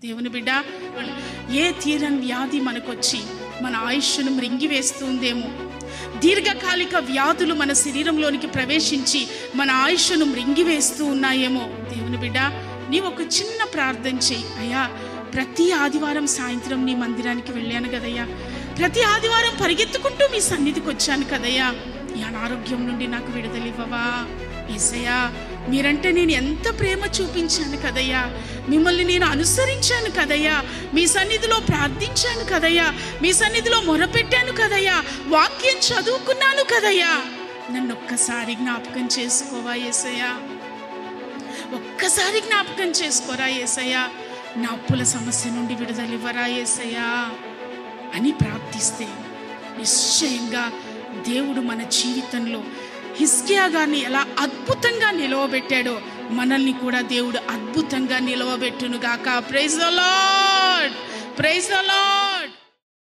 దేవుని బిడ్డ, ఏ తీరని వ్యాధి మనకొచ్చి మన ఆయుష్ను మృంగివేస్తుందేమో, దీర్ఘకాలిక వ్యాధులు మన శరీరంలోనికి ప్రవేశించి మన ఆయుష్ను మృంగివేస్తూ ఉన్నాయేమో. దేవుని బిడ్డ, నీవు ఒక చిన్న ప్రార్థన చెయ్యి. అయ్యా, ప్రతి ఆదివారం సాయంత్రం నీ మందిరానికి వెళ్ళాను కదయ్యా, ప్రతి ఆదివారం పరిగెత్తుకుంటూ మీ సన్నిధికి వచ్చాను కదయ్యా, ఈ అనారోగ్యం నుండి నాకు విడుదలివ్వవా? యేసయ్యా, మీరంటే నేను ఎంత ప్రేమ చూపించాను కదయ్యా, మిమ్మల్ని నేను అనుసరించాను కదయ్యా, మీ సన్నిధిలో ప్రార్థించాను కదయ్యా, మీ సన్నిధిలో మొరపెట్టాను కదయ్యా, వాక్యం చదువుకున్నాను కదయ్యా, నన్ను ఒక్కసారి జ్ఞాపకం చేసుకోవా యేసయ్యా, ఒక్కసారి జ్ఞాపకం చేసుకోరా యేసయ్యా, నా అప్పుల సమస్య నుండి విడుదలివ్వరా యేసయ్యా అని ప్రార్థిస్తే నిశ్చయంగా దేవుడు మన జీవితంలో హిజ్కియా గారిని ఎలా అద్భుతంగా నిలవబెట్టాడో మనల్ని కూడా దేవుడు అద్భుతంగా నిలవబెట్టును గాక. Praise the Lord, praise the lord.